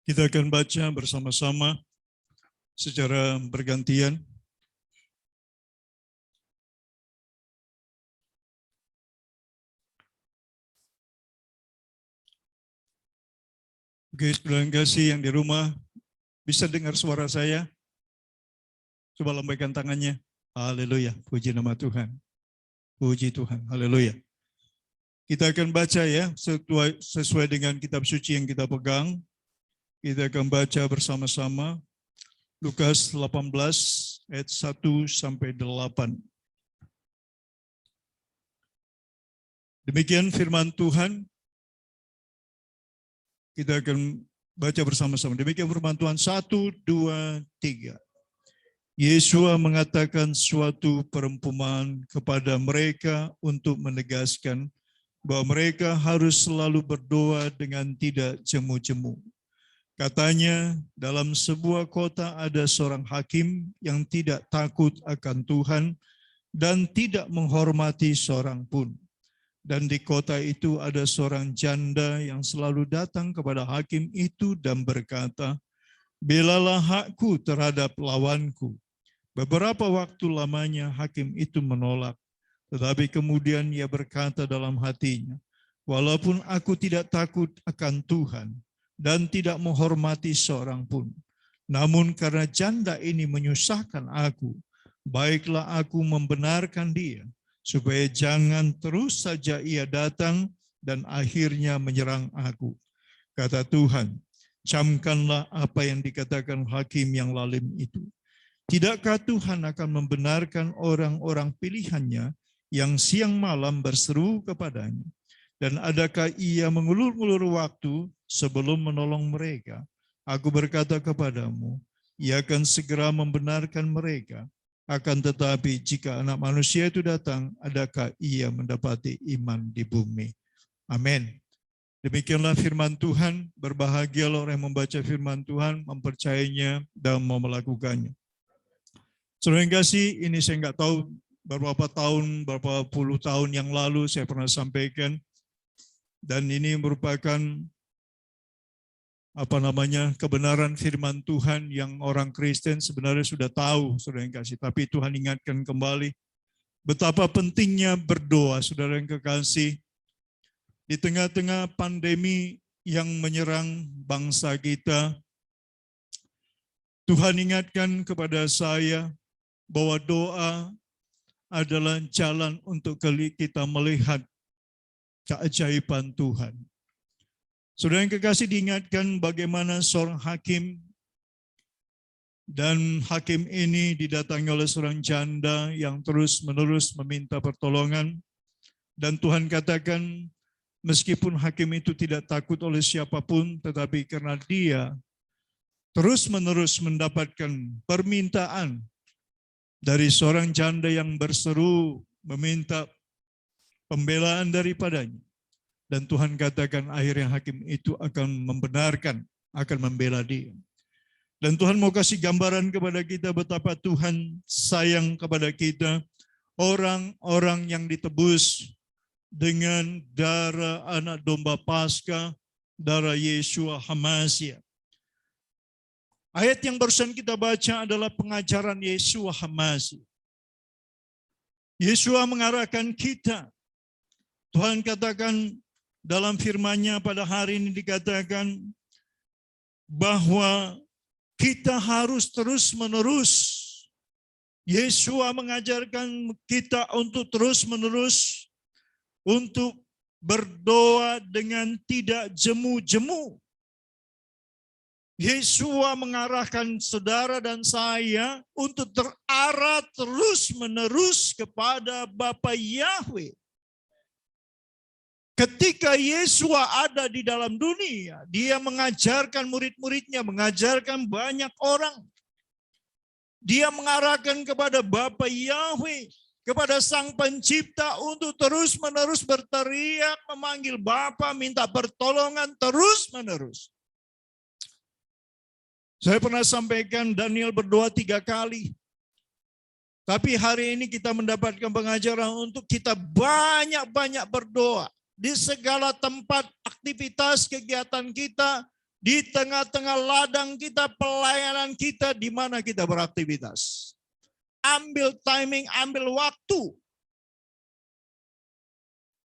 Kita akan baca bersama-sama secara bergantian. Oke, saudara yang kasih yang di rumah, bisa dengar suara saya? Coba lambaikan tangannya. Haleluya, puji nama Tuhan. Puji Tuhan, haleluya. Kita akan baca ya, sesuai dengan kitab suci yang kita pegang. Kita akan baca bersama-sama Lukas 18 ayat 1 sampai 8. Demikian firman Tuhan. Kita akan baca bersama-sama. Demikian firman Tuhan. 1, 2, 3. Yesua mengatakan suatu perumpamaan kepada mereka untuk menegaskan bahwa mereka harus selalu berdoa dengan tidak jemu-jemu. Katanya, dalam sebuah kota ada seorang hakim yang tidak takut akan Tuhan dan tidak menghormati seorang pun. Dan di kota itu ada seorang janda yang selalu datang kepada hakim itu dan berkata, "Belalah hakku terhadap lawanku." Beberapa waktu lamanya hakim itu menolak, tetapi kemudian ia berkata dalam hatinya, "Walaupun aku tidak takut akan Tuhan dan tidak menghormati seorang pun, namun karena janda ini menyusahkan aku, baiklah aku membenarkan dia, supaya jangan terus saja ia datang dan akhirnya menyerang aku." Kata Tuhan, "Camkanlah apa yang dikatakan hakim yang lalim itu. Tidakkah Tuhan akan membenarkan orang-orang pilihannya yang siang malam berseru kepadanya? Dan adakah ia mengulur-ulur waktu sebelum menolong mereka? Aku berkata kepadamu, ia akan segera membenarkan mereka. Akan tetapi jika Anak Manusia itu datang, adakah ia mendapati iman di bumi?" Amin. Demikianlah firman Tuhan. Berbahagialah orang yang membaca firman Tuhan, mempercayainya, dan mau melakukannya. Saudara yang kasih, ini saya nggak tahu berapa puluh tahun yang lalu saya pernah sampaikan, dan ini merupakan kebenaran firman Tuhan yang orang Kristen sebenarnya sudah tahu, saudara yang kasih. Tapi Tuhan ingatkan kembali betapa pentingnya berdoa, saudara yang kekasih. Di tengah-tengah pandemi yang menyerang bangsa kita, Tuhan ingatkan kepada saya bahwa doa adalah jalan untuk kita melihat keajaiban Tuhan. Saudara yang kekasih, diingatkan bagaimana seorang hakim, dan hakim ini didatangi oleh seorang janda yang terus-menerus meminta pertolongan. Dan Tuhan katakan, meskipun hakim itu tidak takut oleh siapapun, tetapi karena dia terus-menerus mendapatkan permintaan dari seorang janda yang berseru meminta pembelaan daripadanya. Dan Tuhan katakan akhirnya hakim itu akan membenarkan, akan membela dia. Dan Tuhan mau kasih gambaran kepada kita betapa Tuhan sayang kepada kita, orang-orang yang ditebus dengan darah anak domba Paskah, darah Yeshua HaMashiach. Ayat yang barusan kita baca adalah pengajaran Yeshua HaMashiach. Yeshua mengarahkan kita. Tuhan katakan dalam firman-Nya pada hari ini, dikatakan bahwa kita harus terus-menerus. Yeshua mengajarkan kita untuk terus-menerus untuk berdoa dengan tidak jemu-jemu. Yeshua mengarahkan saudara dan saya untuk terarah terus-menerus kepada Bapa Yahweh. Ketika Yeshua ada di dalam dunia, dia mengajarkan murid-muridnya, mengajarkan banyak orang. Dia mengarahkan kepada Bapa Yahweh, kepada Sang Pencipta untuk terus-menerus berteriak, memanggil Bapa, minta pertolongan terus-menerus. Saya pernah sampaikan Daniel berdoa 3 kali. Tapi hari ini kita mendapatkan pengajaran untuk kita banyak-banyak berdoa. Di segala tempat aktivitas kegiatan kita, di tengah-tengah ladang kita, pelayanan kita, di mana kita beraktivitas. Ambil timing, ambil waktu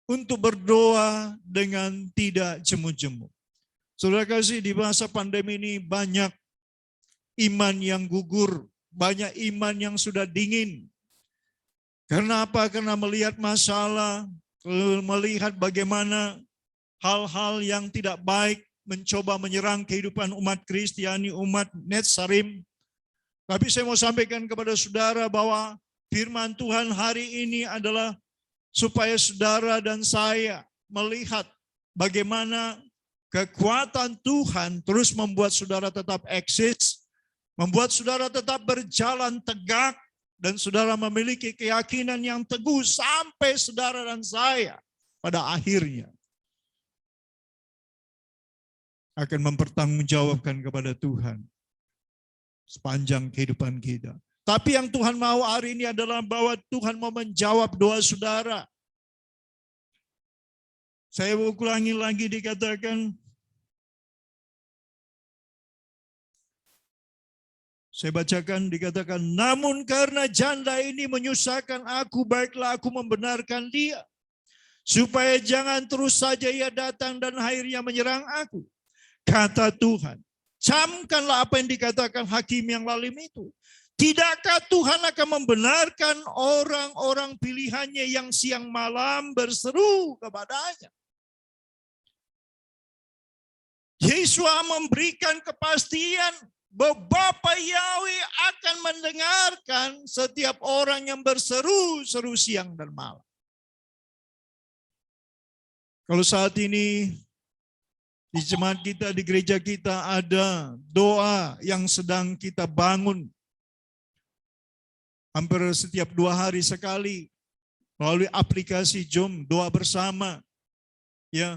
untuk berdoa dengan tidak jemu-jemu. Saudara kasih, di masa pandemi ini banyak iman yang gugur, banyak iman yang sudah dingin. Karena apa? Karena melihat masalah, melihat bagaimana hal-hal yang tidak baik mencoba menyerang kehidupan umat Kristiani, umat Netsarim. Tapi saya mau sampaikan kepada saudara bahwa firman Tuhan hari ini adalah supaya saudara dan saya melihat bagaimana kekuatan Tuhan terus membuat saudara tetap eksis, membuat saudara tetap berjalan tegak, dan saudara memiliki keyakinan yang teguh sampai saudara dan saya pada akhirnya akan mempertanggungjawabkan kepada Tuhan sepanjang kehidupan kita. Tapi yang Tuhan mau hari ini adalah bahwa Tuhan mau menjawab doa saudara. Saya ulangi lagi, dikatakan, saya bacakan, dikatakan, namun karena janda ini menyusahkan aku, baiklah aku membenarkan dia, supaya jangan terus saja ia datang dan akhirnya menyerang aku. Kata Tuhan, camkanlah apa yang dikatakan hakim yang lalim itu. Tidakkah Tuhan akan membenarkan orang-orang pilihannya yang siang malam berseru kepadanya? Yesua memberikan kepastian bahwa Bapa Yahweh akan mendengarkan setiap orang yang berseru-seru siang dan malam. Kalau saat ini di jemaat kita, di gereja kita ada doa yang sedang kita bangun. Hampir setiap 2 hari sekali melalui aplikasi Zoom, doa bersama. Ya,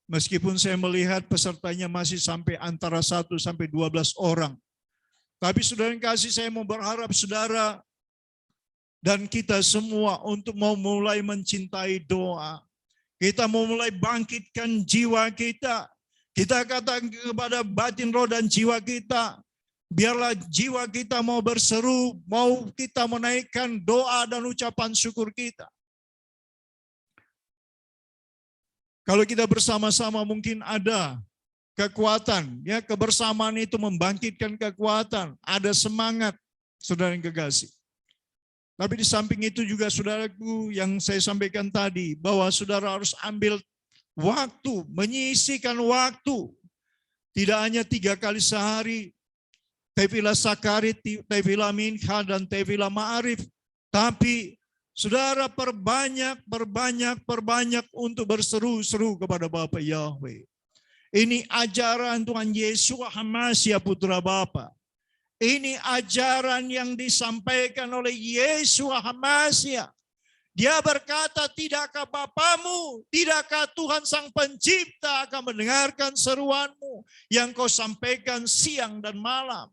meskipun saya melihat pesertanya masih sampai antara 1 sampai 12 orang. Tapi saudara yang kasih, saya mau berharap saudara dan kita semua untuk mau mulai mencintai doa. Kita mau mulai bangkitkan jiwa kita. Kita katakan kepada batin, roh, dan jiwa kita, biarlah jiwa kita mau berseru, mau kita menaikkan doa dan ucapan syukur kita. Kalau kita bersama-sama mungkin ada kekuatan, ya, kebersamaan itu membangkitkan kekuatan, ada semangat, saudara yang kekasih. Tapi di samping itu juga saudaraku yang saya sampaikan tadi, bahwa saudara harus ambil waktu, menyisihkan waktu. Tidak hanya 3 kali sehari, tefilah sakarit, tefilah minha, dan tefilah ma'arif. Tapi saudara perbanyak untuk berseru-seru kepada Bapa Yahweh. Ini ajaran Tuhan Yesus Hamasia Putra Bapa. Ini ajaran yang disampaikan oleh Yesus Hamasia. Dia berkata, tidakkah Bapamu, tidakkah Tuhan Sang Pencipta akan mendengarkan seruanmu yang kau sampaikan siang dan malam.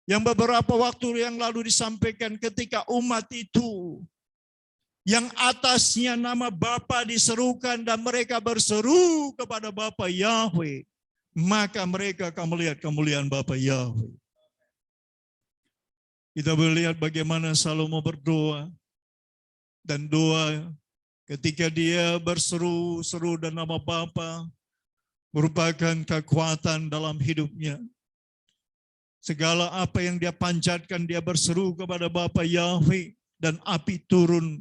Yang beberapa waktu yang lalu disampaikan ketika umat itu yang atasnya nama Bapa diserukan dan mereka berseru kepada Bapa Yahweh, maka mereka akan melihat kemuliaan Bapa Yahweh. Kita melihat bagaimana Salomo berdoa, dan doa ketika dia berseru-seru dan nama Bapa merupakan kekuatan dalam hidupnya. Segala apa yang dia panjatkan, dia berseru kepada Bapa Yahweh, dan api turun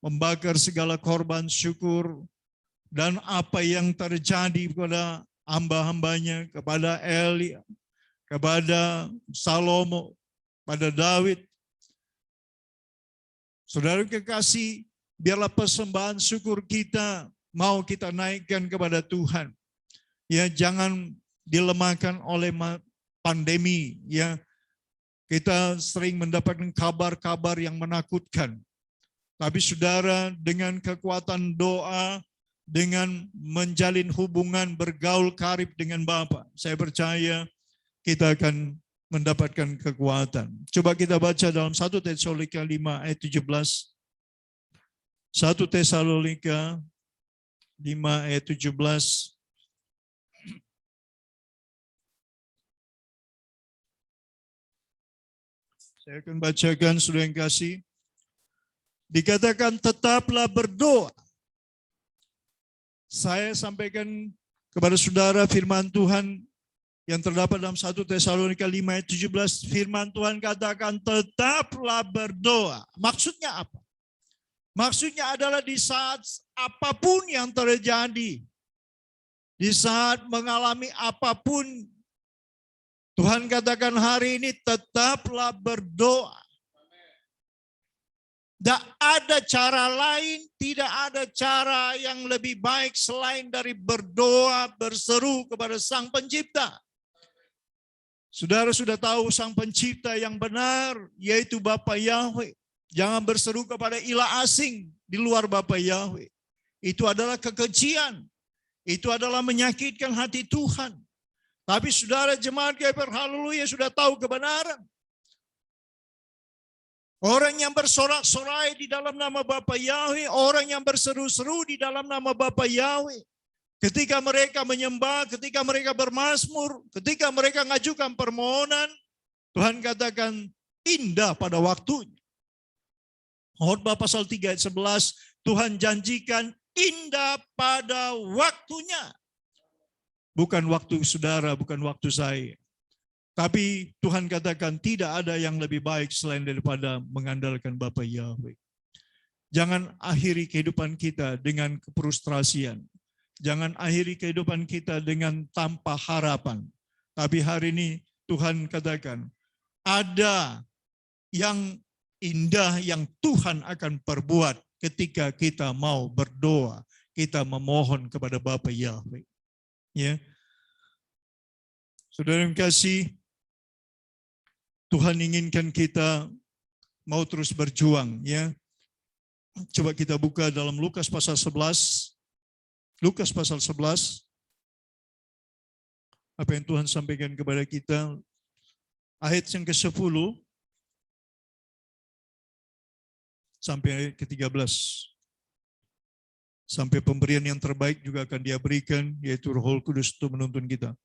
membakar segala korban syukur. Dan apa yang terjadi kepada hamba-hambanya, kepada Eli, kepada Salomo, pada Daud. Saudara kekasih, biarlah persembahan syukur kita mau kita naikkan kepada Tuhan. Ya, jangan dilemahkan oleh pandemi, ya. Kita sering mendapatkan kabar-kabar yang menakutkan. Tapi saudara, dengan kekuatan doa, dengan menjalin hubungan bergaul karib dengan Bapa, saya percaya kita akan mendapatkan kekuatan. Coba kita baca dalam 1 Tesalonika 5 ayat 17. 1 Tesalonika 5 ayat 17. Saya akan bacakan, saudara yang kasih. Dikatakan tetaplah berdoa. Saya sampaikan kepada saudara firman Tuhan yang terdapat dalam 1 Tesalonika 5 ayat 17. Firman Tuhan katakan tetaplah berdoa. Maksudnya apa? Maksudnya adalah di saat apapun yang terjadi, di saat mengalami apapun, Tuhan katakan hari ini tetaplah berdoa. Tidak ada cara lain, tidak ada cara yang lebih baik selain dari berdoa, berseru kepada Sang Pencipta. Saudara sudah tahu Sang Pencipta yang benar, yaitu Bapa Yahweh. Jangan berseru kepada ilah asing di luar Bapa Yahweh. Itu adalah kekejian. Itu adalah menyakitkan hati Tuhan. Tapi saudara jemaat GPR, haleluya, sudah tahu kebenaran. Orang yang bersorak-sorai di dalam nama Bapa Yahweh, orang yang berseru-seru di dalam nama Bapa Yahweh. Ketika mereka menyembah, ketika mereka bermazmur, ketika mereka mengajukan permohonan, Tuhan katakan indah pada waktunya. Khotbah pasal 3 ayat 11, Tuhan janjikan indah pada waktunya. Bukan waktu saudara, bukan waktu saya. Tapi Tuhan katakan tidak ada yang lebih baik selain daripada mengandalkan Bapa Yahweh. Jangan akhiri kehidupan kita dengan kefrustrasian. Jangan akhiri kehidupan kita dengan tanpa harapan. Tapi hari ini Tuhan katakan ada yang indah yang Tuhan akan perbuat ketika kita mau berdoa, kita memohon kepada Bapa Yahweh. Ya. Saudara yang kasih, Tuhan inginkan kita mau terus berjuang, ya. Coba kita buka dalam Lukas pasal 11. Lukas pasal 11. Apa yang Tuhan sampaikan kepada kita? Ayat yang ke-10 sampai ayat ke-13. Sampai pemberian yang terbaik juga akan dia berikan, yaitu Roh Kudus untuk menuntun kita.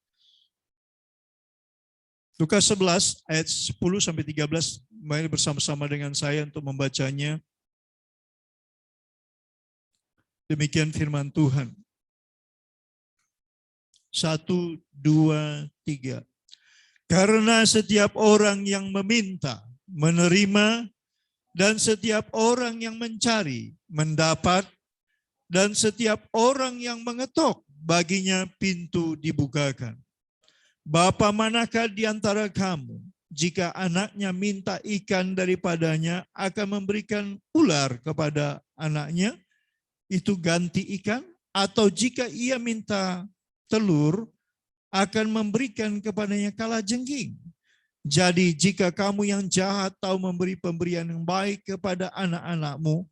Lukas 11 ayat 10 sampai 13, mari bersama-sama dengan saya untuk membacanya. Demikian firman Tuhan. 1, 2, 3. Karena setiap orang yang meminta, menerima, dan setiap orang yang mencari, mendapat, dan setiap orang yang mengetok, baginya pintu dibukakan. Bapa manakah di antara kamu, jika anaknya minta ikan daripadanya, akan memberikan ular kepada anaknya, itu ganti ikan? Atau jika ia minta telur, akan memberikan kepadanya kalajengking? Jadi jika kamu yang jahat tahu memberi pemberian yang baik kepada anak-anakmu,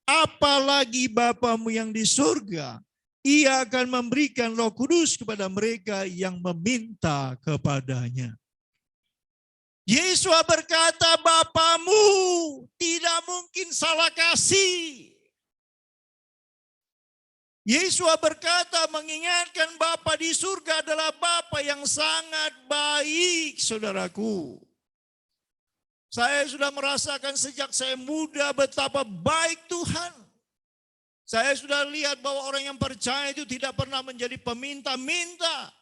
apalagi Bapamu yang di surga, Ia akan memberikan Roh Kudus kepada mereka yang meminta kepadanya. Yesus berkata, Bapamu tidak mungkin salah kasih. Yesus berkata, mengingatkan Bapa di surga adalah Bapa yang sangat baik, saudaraku. Saya sudah merasakan sejak saya muda betapa baik Tuhan. Saya sudah lihat bahwa orang yang percaya itu tidak pernah menjadi peminta-minta.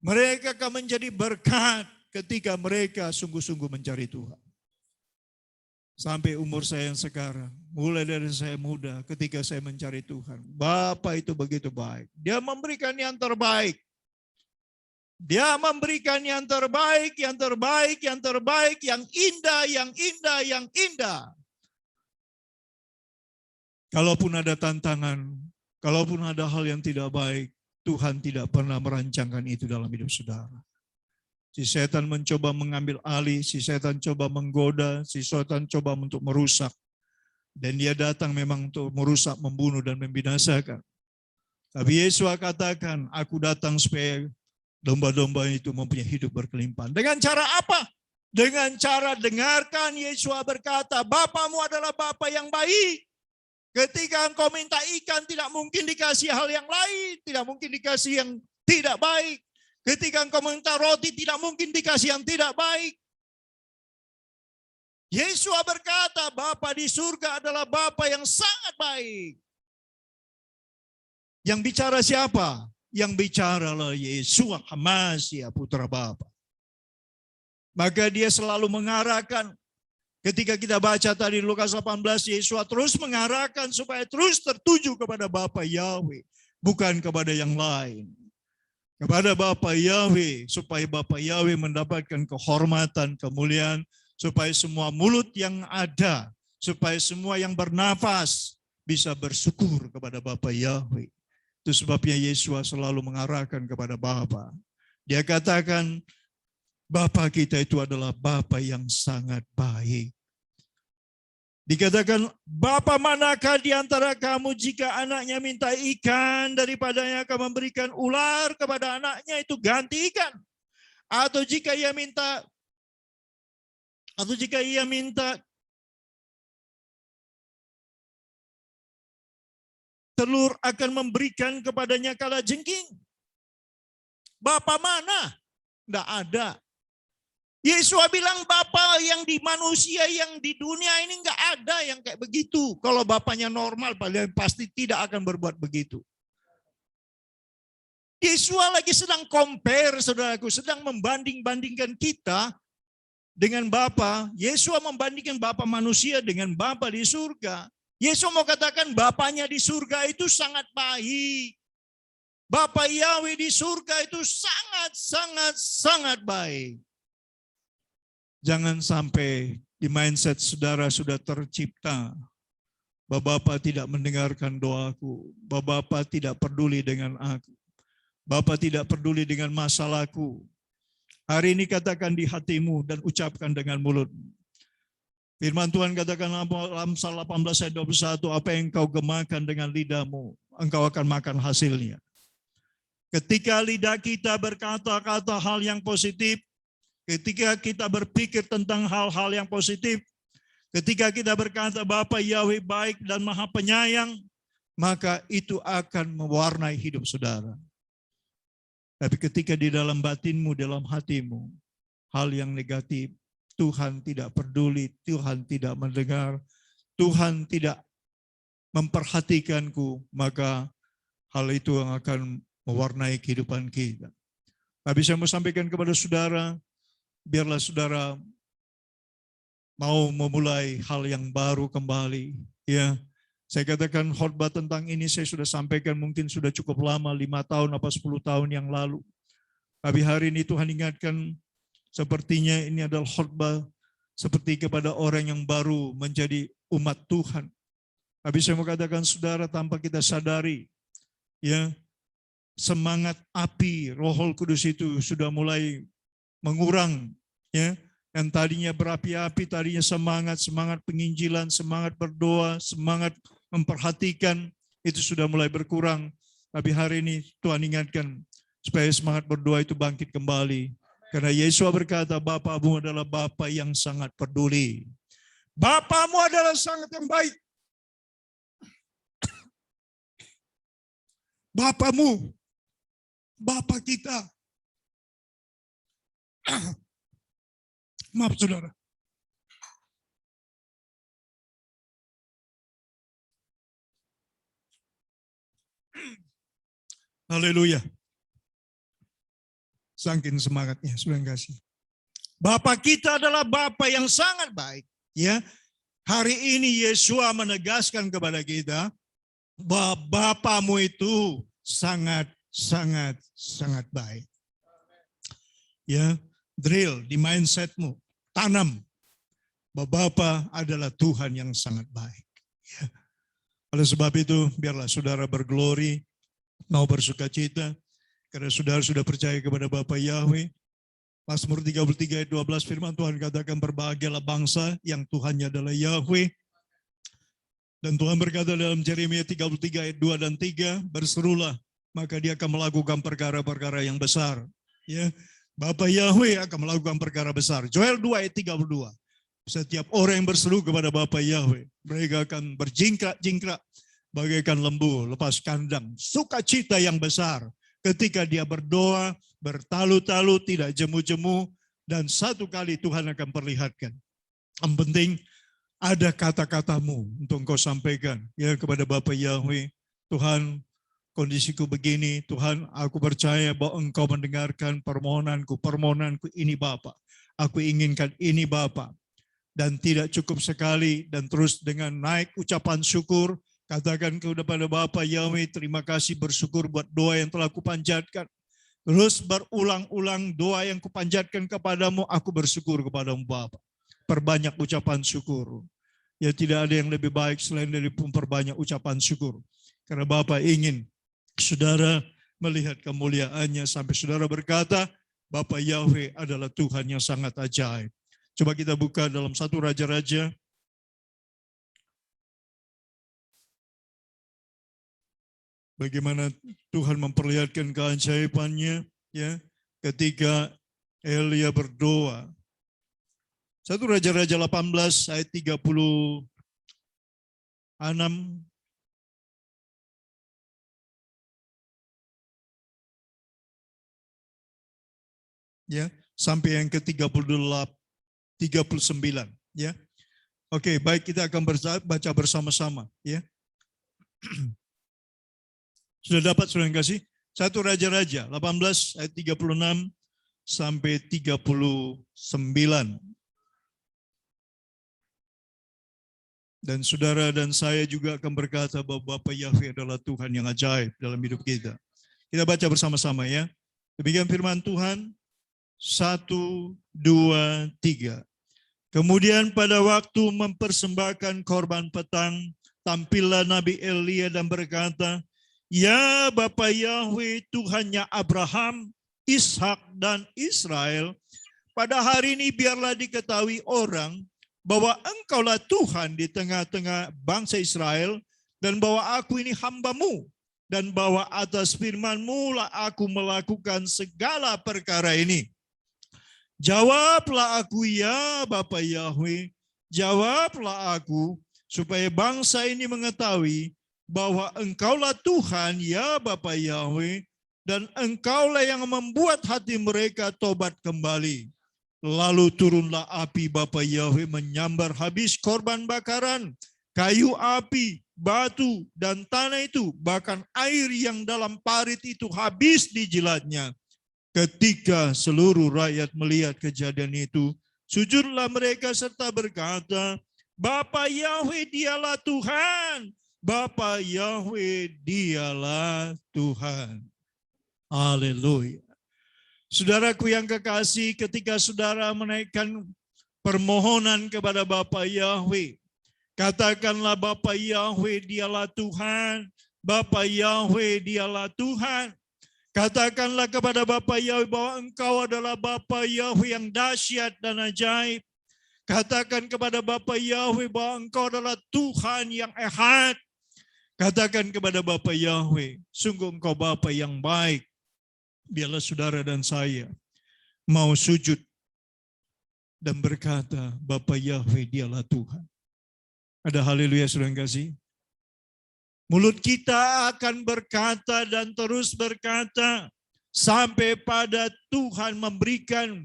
Mereka akan menjadi berkat ketika mereka sungguh-sungguh mencari Tuhan. Sampai umur saya yang sekarang, mulai dari saya muda ketika saya mencari Tuhan. Bapa itu begitu baik. Dia memberikan yang terbaik. Dia memberikan yang terbaik, yang terbaik, yang terbaik, yang indah, yang indah, yang indah. Kalaupun ada tantangan, kalaupun ada hal yang tidak baik, Tuhan tidak pernah merancangkan itu dalam hidup saudara. Si setan mencoba mengambil alih, si setan coba menggoda, si setan coba untuk merusak. Dan dia datang memang untuk merusak, membunuh, dan membinasakan. Tapi Yesus katakan, aku datang supaya domba-domba itu mempunyai hidup berkelimpahan. Dengan cara apa? Dengan cara dengarkan Yesus berkata, Bapamu adalah Bapa yang baik. Ketika engkau minta ikan, tidak mungkin dikasih hal yang lain, tidak mungkin dikasih yang tidak baik. Ketika engkau minta roti, tidak mungkin dikasih yang tidak baik. Yesua berkata, Bapa di surga adalah Bapa yang sangat baik. Yang bicara siapa? Yang bicara adalah Yesua Hamasia, putra Bapa. Maka dia selalu mengarahkan. Ketika kita baca tadi Lukas 18, Yesua terus mengarahkan supaya terus tertuju kepada Bapa Yahweh, bukan kepada yang lain. Kepada Bapa Yahweh, supaya Bapa Yahweh mendapatkan kehormatan, kemuliaan, supaya semua mulut yang ada, supaya semua yang bernafas bisa bersyukur kepada Bapa Yahweh. Itu sebabnya Yesua selalu mengarahkan kepada Bapa. Dia katakan, Bapa kita itu adalah Bapa yang sangat baik. Dikatakan, Bapa manakah di antara kamu jika anaknya minta ikan, daripadanya akan memberikan ular kepada anaknya itu ganti ikan. Atau jika ia minta telur akan memberikan kepadanya kalajengking. Bapa mana? Tidak ada. Yesua bilang Bapa yang di manusia, yang di dunia ini enggak ada yang kayak begitu. Kalau Bapanya normal, pasti tidak akan berbuat begitu. Yesua lagi sedang compare, saudaraku, sedang membanding-bandingkan kita dengan Bapa. Yesua membandingkan Bapa manusia dengan Bapa di surga. Yesua mau katakan Bapanya di surga itu sangat baik. Bapa Yahweh di surga itu sangat baik. Jangan sampai di mindset saudara sudah tercipta bahwa Bapa tidak mendengarkan doaku, bahwa Bapa tidak peduli dengan aku, Bapa tidak peduli dengan masalahku. Hari ini katakan di hatimu dan ucapkan dengan mulut. Firman Tuhan katakan dalam Amsal 18 ayat 21, apa yang kau gemakan dengan lidahmu, engkau akan makan hasilnya. Ketika lidah kita berkata-kata hal yang positif, ketika kita berpikir tentang hal-hal yang positif, ketika kita berkata Bapa Yahweh baik dan Maha Penyayang, maka itu akan mewarnai hidup saudara. Tapi ketika di dalam batinmu, dalam hatimu, hal yang negatif, Tuhan tidak peduli, Tuhan tidak mendengar, Tuhan tidak memperhatikanku, maka hal itu yang akan mewarnai kehidupan kita. Tapi saya mau sampaikan kepada saudara, biarlah saudara mau memulai hal yang baru kembali. Ya, saya katakan khotbah tentang ini saya sudah sampaikan mungkin sudah cukup lama, 5 tahun apa 10 tahun yang lalu. Tapi hari ini Tuhan ingatkan, sepertinya ini adalah khotbah seperti kepada orang yang baru menjadi umat Tuhan. Tapi saya mau katakan saudara, tanpa kita sadari, ya, semangat api Roh Kudus itu sudah mulai mengurang, ya, yang tadinya berapi-api, tadinya semangat penginjilan, semangat berdoa, semangat memperhatikan, itu sudah mulai berkurang. Tapi hari ini Tuhan ingatkan supaya semangat berdoa itu bangkit kembali. Karena Yesus berkata, Bapamu adalah Bapa yang sangat peduli. Bapamu adalah sangat yang baik. Bapamu, Bapa kita. Maaf saudara. Haleluya. Saking semangatnya, sudah kasih. Bapa kita adalah Bapa yang sangat baik. Ya, hari ini Yesua menegaskan kepada kita bahwa Bapamu itu sangat baik. Ya, drill di mindsetmu, tanam bahwa Bapa adalah Tuhan yang sangat baik. Ya. Oleh sebab itu, biarlah saudara berglori, mau bersukacita, karena saudara sudah percaya kepada Bapa Yahweh. Mazmur 33 ayat 12 firman Tuhan katakan, berbahagialah bangsa yang Tuhannya adalah Yahweh. Dan Tuhan berkata dalam Yeremia 33 ayat 2 dan 3, berserulah, maka dia akan melakukan perkara-perkara yang besar. Ya, Bapa Yahweh akan melakukan perkara besar. Joel 2 ayat 32. Setiap orang yang berseru kepada Bapa Yahweh, mereka akan berjingkrak-jingkrak bagaikan lembu lepas kandang. Sukacita yang besar ketika dia berdoa, bertalu-talu, tidak jemu-jemu, dan satu kali Tuhan akan perlihatkan. Yang penting ada kata-katamu untuk engkau sampaikan ya kepada Bapa Yahweh. Tuhan, kondisiku begini, Tuhan, aku percaya bahwa engkau mendengarkan permohonanku ini Bapa. Aku inginkan ini Bapa. Dan tidak cukup sekali, dan terus dengan naik ucapan syukur, katakan kepada Bapa Yahweh, terima kasih, bersyukur buat doa yang telah kupanjatkan. Terus berulang-ulang doa yang kupanjatkan kepadamu, aku bersyukur kepadamu Bapa. Perbanyak ucapan syukur. Ya tidak ada yang lebih baik selain dari memperbanyak ucapan syukur. Karena Bapa ingin saudara melihat kemuliaannya sampai saudara berkata, Bapa Yahweh adalah Tuhan yang sangat ajaib. Coba kita buka dalam 1 Raja-Raja. Bagaimana Tuhan memperlihatkan keajaibannya ya ketika Elia berdoa. 1 Raja-Raja 18 ayat 36. Ya, sampai yang ke-39 ya. Oke, baik, kita akan baca bersama-sama ya. Sudah dapat sudah kasih? 1 Raja-Raja 18 ayat 36 sampai 39. Dan saudara dan saya juga akan berkata bahwa Bapa Yahweh adalah Tuhan yang ajaib dalam hidup kita. Kita baca bersama-sama ya. Demikian firman Tuhan. 1, 2, 3. Kemudian pada waktu mempersembahkan korban petang, tampillah Nabi Elia dan berkata, Ya Bapa Yahweh Tuhannya Abraham, Ishak dan Israel, pada hari ini biarlah diketahui orang bahwa engkaulah Tuhan di tengah-tengah bangsa Israel, dan bahwa aku ini hamba-Mu, dan bahwa atas firman-Mu lah aku melakukan segala perkara ini. Jawablah aku ya Bapa Yahweh, jawablah aku, supaya bangsa ini mengetahui bahwa engkaulah Tuhan ya Bapa Yahweh, dan engkaulah yang membuat hati mereka tobat kembali. Lalu turunlah api Bapa Yahweh menyambar habis korban bakaran, kayu api, batu, dan tanah itu, bahkan air yang dalam parit itu habis dijilatnya. Ketika seluruh rakyat melihat kejadian itu, sujudlah mereka serta berkata, Bapa Yahweh dialah Tuhan, Bapa Yahweh dialah Tuhan. Haleluya. Saudaraku yang kekasih, ketika saudara menaikkan permohonan kepada Bapa Yahweh, katakanlah Bapa Yahweh dialah Tuhan, Bapa Yahweh dialah Tuhan. Katakanlah kepada Bapa Yahweh bahwa engkau adalah Bapa Yahweh yang dahsyat dan ajaib. Katakan kepada Bapa Yahweh bahwa engkau adalah Tuhan yang ehad. Katakan kepada Bapa Yahweh, sungguh engkau Bapa yang baik. Biarlah saudara dan saya mau sujud dan berkata, Bapa Yahweh dialah Tuhan. Ada haleluya saudara kasih. Mulut kita akan berkata dan terus berkata sampai pada Tuhan memberikan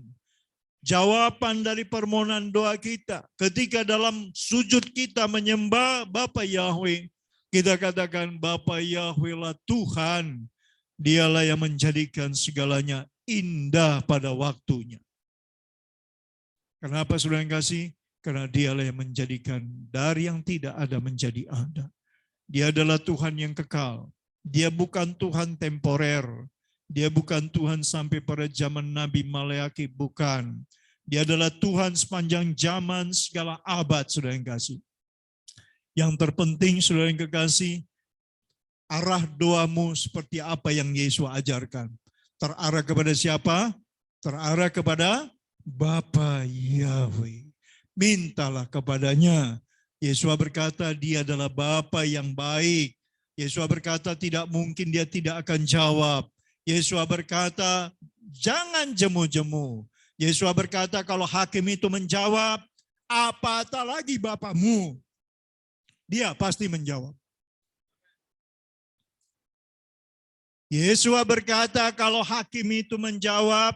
jawaban dari permohonan doa kita. Ketika dalam sujud kita menyembah Bapa Yahweh, kita katakan Bapa Yahweh lah Tuhan. Dialah yang menjadikan segalanya indah pada waktunya. Kenapa saudara yang kasih? Karena dialah yang menjadikan dari yang tidak ada menjadi ada. Dia adalah Tuhan yang kekal. Dia bukan Tuhan temporer. Dia bukan Tuhan sampai pada zaman Nabi Maleaki, bukan. Dia adalah Tuhan sepanjang zaman segala abad, saudara yang kasih. Yang terpenting, saudara yang kekasih, arah doamu seperti apa yang Yesus ajarkan. Terarah kepada siapa? Terarah kepada Bapa Yahweh. Mintalah kepadanya. Yesus berkata dia adalah Bapa yang baik. Yesus berkata tidak mungkin dia tidak akan jawab. Yesus berkata jangan jemu-jemu. Yesus berkata kalau hakim itu menjawab, apatah lagi Bapamu. Dia pasti menjawab. Yesus berkata kalau hakim itu menjawab,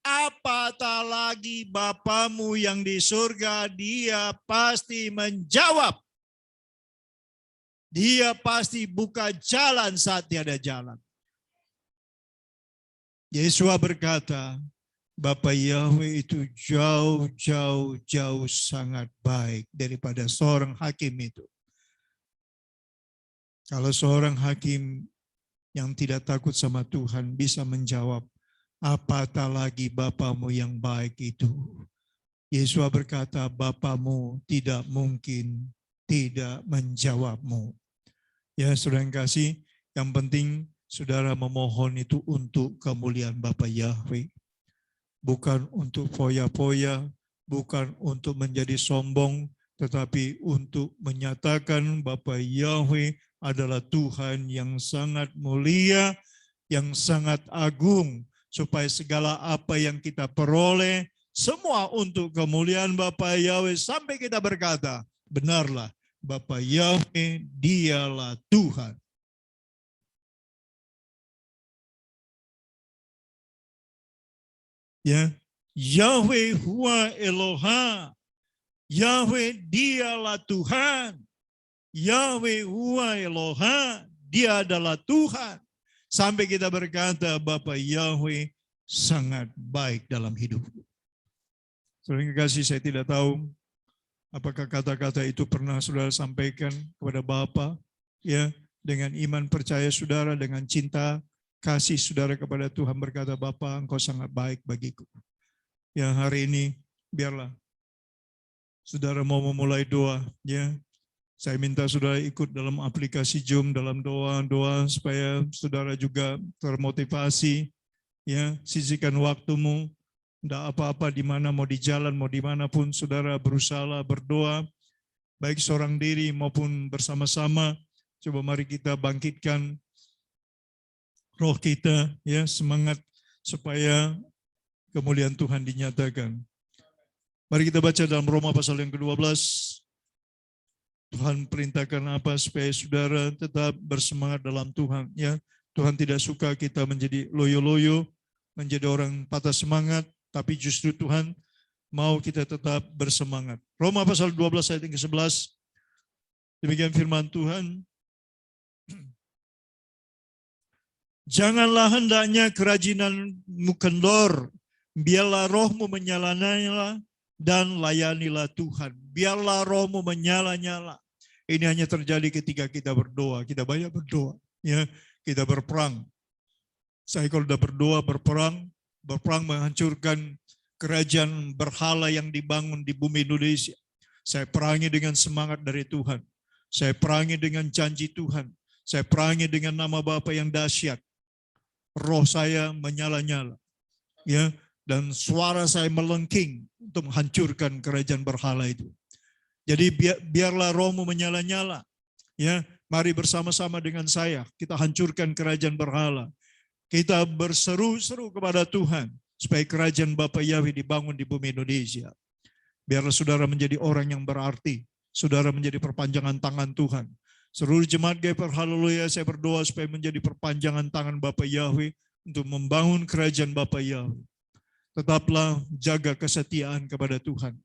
apatah lagi Bapamu yang di surga, dia pasti menjawab. Dia pasti buka jalan saat tiada jalan. Yesus berkata, Bapa Yahweh itu jauh sangat baik daripada seorang hakim itu. Kalau seorang hakim yang tidak takut sama Tuhan bisa menjawab, apatah lagi Bapamu yang baik itu. Yesus berkata, Bapamu tidak mungkin tidak menjawabmu. Ya, saudara yang kasih, yang penting saudara memohon itu untuk kemuliaan Bapa Yahweh. Bukan untuk foya-foya, bukan untuk menjadi sombong, tetapi untuk menyatakan Bapa Yahweh adalah Tuhan yang sangat mulia, yang sangat agung, supaya segala apa yang kita peroleh, semua untuk kemuliaan Bapa Yahweh, sampai kita berkata, benarlah Bapa Yahweh, dialah Tuhan. Ya, Yahweh huwa Eloha. Yahweh dialah Tuhan. Yahweh huwa Eloha, dia adalah Tuhan. Sampai kita berkata Bapa Yahweh sangat baik dalam hidupku. Saudara kasih, saya tidak tahu apakah kata-kata itu pernah saudara sampaikan kepada Bapa, ya, dengan iman percaya saudara, dengan cinta kasih saudara kepada Tuhan, berkata, Bapa, Engkau sangat baik bagiku. Ya, hari ini biarlah saudara mau memulai doa, ya. Saya minta saudara ikut dalam aplikasi Zoom dalam doa supaya saudara juga termotivasi, ya. Sisihkan waktumu, tidak apa-apa di mana, mau di jalan, mau dimanapun saudara berusaha berdoa, baik seorang diri maupun bersama-sama. Coba mari kita bangkitkan roh kita, ya, semangat supaya kemuliaan Tuhan dinyatakan. Mari kita baca dalam Roma pasal yang ke-12. Tuhan perintahkan apa supaya saudara tetap bersemangat dalam Tuhan, ya. Tuhan tidak suka kita menjadi loyo-loyo, menjadi orang patah semangat, tapi justru Tuhan mau kita tetap bersemangat. Roma pasal 12 ayat yang ke-11. Demikian firman Tuhan. Janganlah hendaknya kerajinanmu kendor, biarlah rohmu menyala-nyala dan layanilah Tuhan. Biarlah rohmu menyala-nyala. Ini hanya terjadi ketika kita berdoa. Kita banyak berdoa, ya. Kita berperang. Saya kalau sudah berdoa, berperang menghancurkan kerajaan berhala yang dibangun di bumi Indonesia. Saya perangi dengan semangat dari Tuhan. Saya perangi dengan janji Tuhan. Saya perangi dengan nama Bapa yang dahsyat. Roh saya menyala-nyala, ya, dan suara saya melengking untuk menghancurkan kerajaan berhala itu. Jadi biarlah rohmu menyala-nyala, ya. Mari bersama-sama dengan saya kita hancurkan kerajaan berhala. Kita berseru-seru kepada Tuhan supaya kerajaan Bapa Yahweh dibangun di bumi Indonesia. Biarlah saudara menjadi orang yang berarti, saudara menjadi perpanjangan tangan Tuhan. Seluruh jemaat GPR, haleluya, saya berdoa supaya menjadi perpanjangan tangan Bapa Yahweh untuk membangun kerajaan Bapa Yahweh. Tetaplah jaga kesetiaan kepada Tuhan.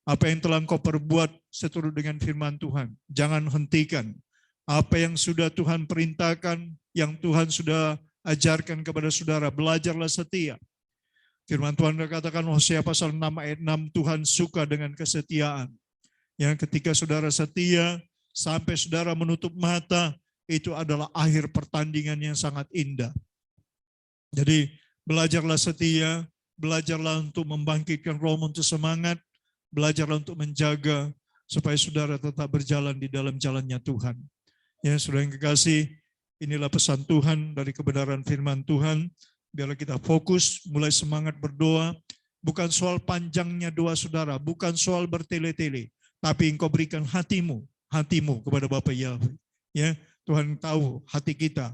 Apa yang telah engkau perbuat seturut dengan firman Tuhan, jangan hentikan. Apa yang sudah Tuhan perintahkan, yang Tuhan sudah ajarkan kepada saudara, belajarlah setia. Firman Tuhan katakan Hosea pasal 6 ayat 6, Tuhan suka dengan kesetiaan. Yang ketika saudara setia, sampai saudara menutup mata, itu adalah akhir pertandingan yang sangat indah. Jadi belajarlah setia, belajarlah untuk membangkitkan roh untuk semangat, belajarlah untuk menjaga supaya saudara tetap berjalan di dalam jalannya Tuhan. Ya, saudara yang kekasih, inilah pesan Tuhan dari kebenaran firman Tuhan. Biarlah kita fokus, mulai semangat berdoa. Bukan soal panjangnya doa saudara, bukan soal bertele-tele, tapi engkau berikan hatimu kepada Bapa Yahweh. Ya, Tuhan tahu hati kita.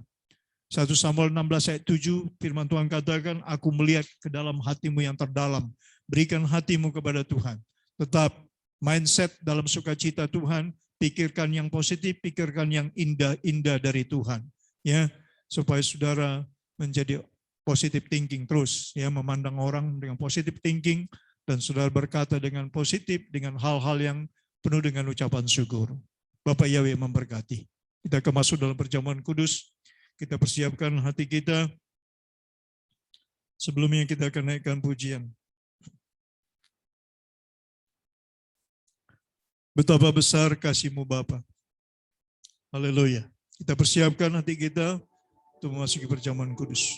1 Samuel 16 ayat 7, firman Tuhan katakan, aku melihat ke dalam hatimu yang terdalam. Berikan hatimu kepada Tuhan. Tetap mindset dalam sukacita Tuhan, pikirkan yang positif, pikirkan yang indah-indah dari Tuhan. Ya, supaya saudara menjadi positive thinking terus, ya, memandang orang dengan positive thinking, dan saudara berkata dengan positif, dengan hal-hal yang penuh dengan ucapan syukur. Bapak Yahweh memberkati. Kita akan masuk dalam perjamuan kudus. Kita persiapkan hati kita. Sebelumnya kita akan naikkan pujian. Betapa besar kasih-Mu Bapa. Haleluya. Kita persiapkan hati kita untuk memasuki perjamuan kudus.